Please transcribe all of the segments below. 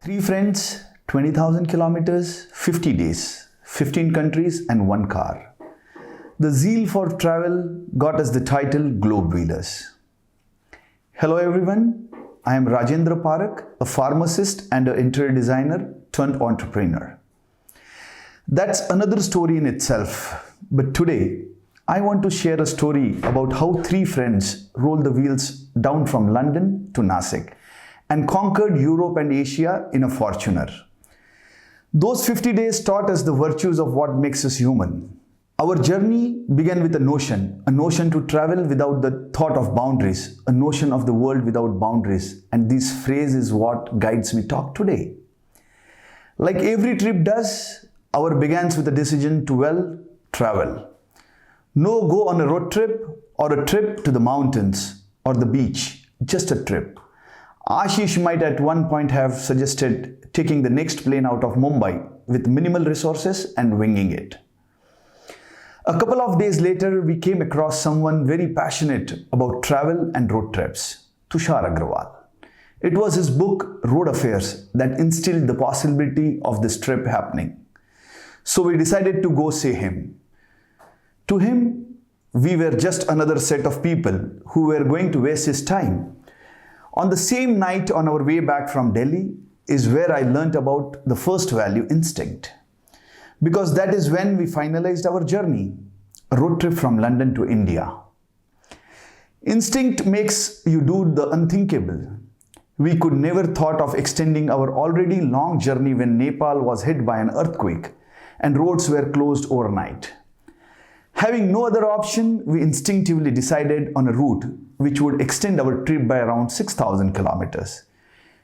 Three friends, 20,000 kilometers, 50 days, 15 countries and one car. The zeal for travel got us the title GlobeWheelers. Hello everyone, I am Rajendra Parakh, a pharmacist and an interior designer turned entrepreneur. That's another story in itself, but today I want to share a story about how three friends rolled the wheels down from London to Nashik and conquered Europe and Asia in a Fortuner. Those 50 days taught us the virtues of what makes us human. Our journey began with a notion to travel without the thought of boundaries, a notion of the world without boundaries, and this phrase is what guides me talk today. Like every trip does, our begins with a decision to, travel. No go on a road trip or a trip to the mountains or the beach, just a trip. Ashish might at one point have suggested taking the next plane out of Mumbai with minimal resources and winging it. A couple of days later, we came across someone very passionate about travel and road trips, Tushar Agrawal. It was his book, Road Affairs, that instilled the possibility of this trip happening. So we decided to go see him. To him, we were just another set of people who were going to waste his time. On the same night on our way back from Delhi is where I learnt about the first value, instinct. Because that is when we finalized our journey, a road trip from London to India. Instinct makes you do the unthinkable. We could never thought of extending our already long journey when Nepal was hit by an earthquake and roads were closed overnight. Having no other option, we instinctively decided on a route which would extend our trip by around 6,000 kilometers.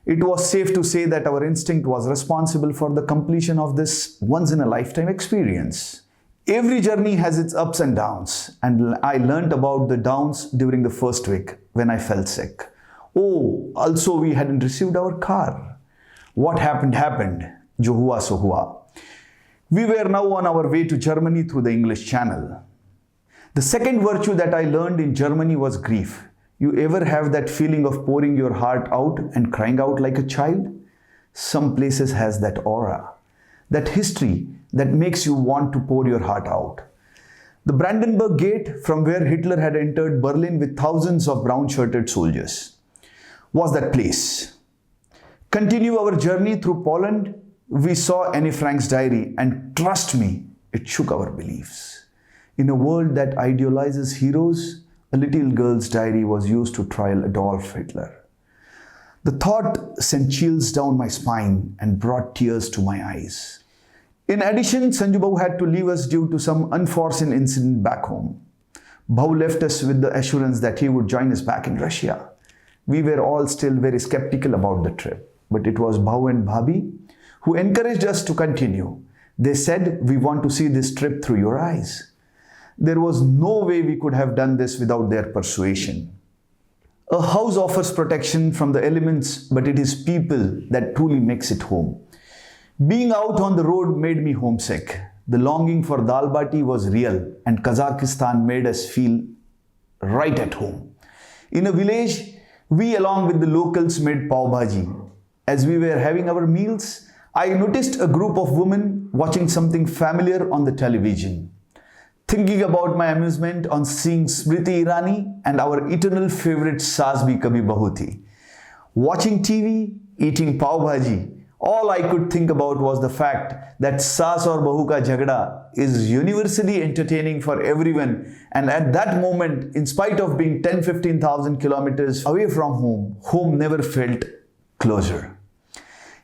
It was safe to say that our instinct was responsible for the completion of this once-in-a-lifetime experience. Every journey has its ups and downs, and I learnt about the downs during the first week when I fell sick. Oh, also we hadn't received our car. What happened. Jo hua so hua. We were now on our way to Germany through the English Channel. The second virtue that I learned in Germany was grief. You ever have that feeling of pouring your heart out and crying out like a child? Some places has that aura, that history that makes you want to pour your heart out. The Brandenburg Gate, from where Hitler had entered Berlin with thousands of brown-shirted soldiers, was that place. Continue our journey through Poland. We saw Anne Frank's diary, and trust me, it shook our beliefs. In a world that idealizes heroes, a little girl's diary was used to trial Adolf Hitler. The thought sent chills down my spine and brought tears to my eyes. In addition, Sanju Babu had to leave us due to some unforeseen incident back home. Babu left us with the assurance that he would join us back in Russia. We were all still very skeptical about the trip, but it was Babu and Bhabhi who encouraged us to continue. They said, "We want to see this trip through your eyes." There was no way we could have done this without their persuasion. A house offers protection from the elements, but it is people that truly makes it home. Being out on the road made me homesick. The longing for dal bati was real, and Kazakhstan made us feel right at home. In a village, we along with the locals made pav bhaji. As we were having our meals, I noticed a group of women watching something familiar on the television. Thinking about my amusement on seeing Smriti Irani and our eternal favorite Saas Bhi Kabhi Bahu Thi. Watching TV, eating pav bhaji, all I could think about was the fact that Saas aur Bahu ka jhagda is universally entertaining for everyone, and at that moment, in spite of being 10-15,000 kilometers away from home never felt closer.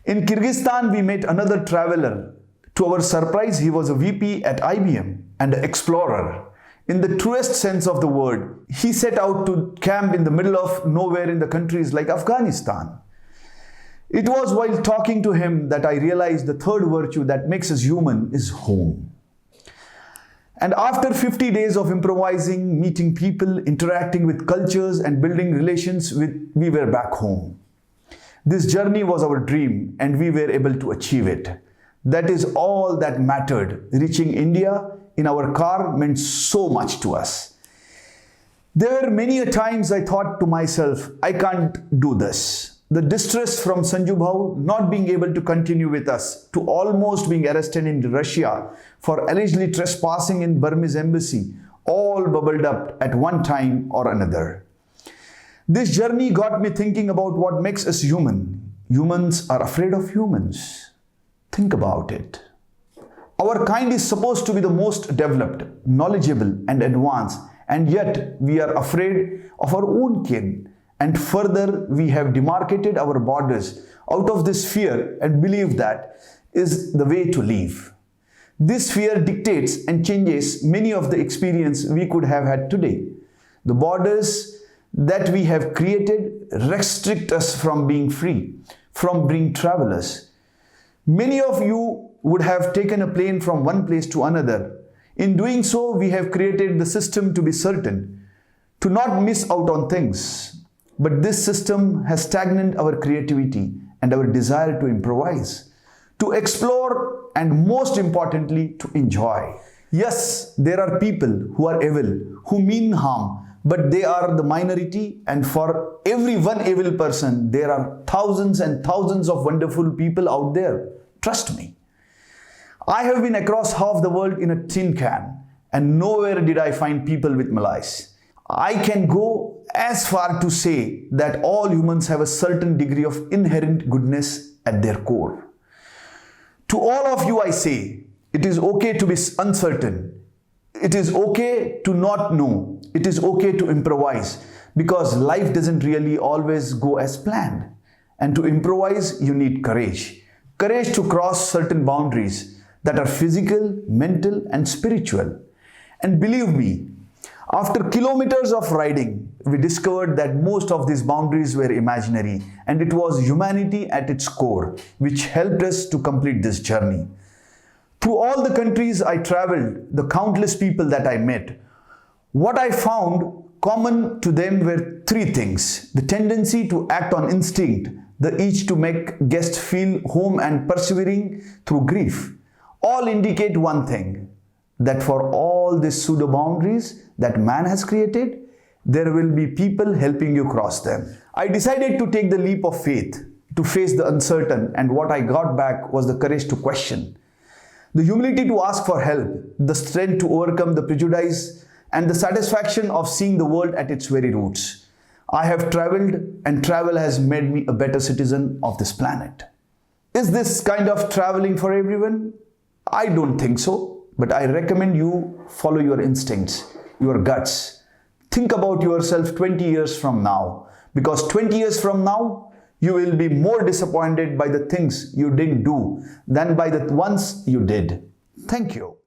In Kyrgyzstan, we met another traveler. To our surprise, he was a VP at IBM and an explorer. In the truest sense of the word, he set out to camp in the middle of nowhere in the countries like Afghanistan. It was while talking to him that I realized the third virtue that makes us human is home. And after 50 days of improvising, meeting people, interacting with cultures and building relations, we were back home. This journey was our dream and we were able to achieve it. That is all that mattered. Reaching India in our car meant so much to us. There were many a times I thought to myself, I can't do this. The distress from Sanju Bhau not being able to continue with us, to almost being arrested in Russia for allegedly trespassing in Burmese embassy, all bubbled up at one time or another. This journey got me thinking about what makes us human. Humans are afraid of humans. Think about it. Our kind is supposed to be the most developed, knowledgeable and advanced, and yet we are afraid of our own kin. And further, we have demarcated our borders out of this fear and believe that is the way to live. This fear dictates and changes many of the experience we could have had today. The borders that we have created restrict us from being free, from being travelers. Many of you would have taken a plane from one place to another. In doing so, we have created the system to be certain, to not miss out on things. But this system has stagnated our creativity and our desire to improvise, to explore, and most importantly, to enjoy. Yes, there are people who are evil, who mean harm, but they are the minority, and for every one evil person, there are thousands and thousands of wonderful people out there. Trust me. I have been across half the world in a tin can, and nowhere did I find people with malice. I can go as far to say that all humans have a certain degree of inherent goodness at their core. To all of you I say, it is okay to be uncertain. It is okay to not know. It is okay to improvise, because life doesn't really always go as planned. And to improvise, you need courage. Courage to cross certain boundaries that are physical, mental, and spiritual. And believe me, after kilometers of riding, we discovered that most of these boundaries were imaginary, and it was humanity at its core which helped us to complete this journey. Through all the countries I traveled, the countless people that I met, what I found common to them were three things: the tendency to act on instinct, the itch to make guests feel home, and persevering through grief. All indicate one thing, that for all these pseudo boundaries that man has created, there will be people helping you cross them. I decided to take the leap of faith, to face the uncertain, and what I got back was the courage to question, the humility to ask for help, the strength to overcome the prejudice, and the satisfaction of seeing the world at its very roots. I have traveled, and travel has made me a better citizen of this planet. Is this kind of traveling for everyone? I don't think so, but I recommend you follow your instincts, your guts. Think about yourself 20 years from now, because 20 years from now, you will be more disappointed by the things you didn't do than by the ones you did. Thank you.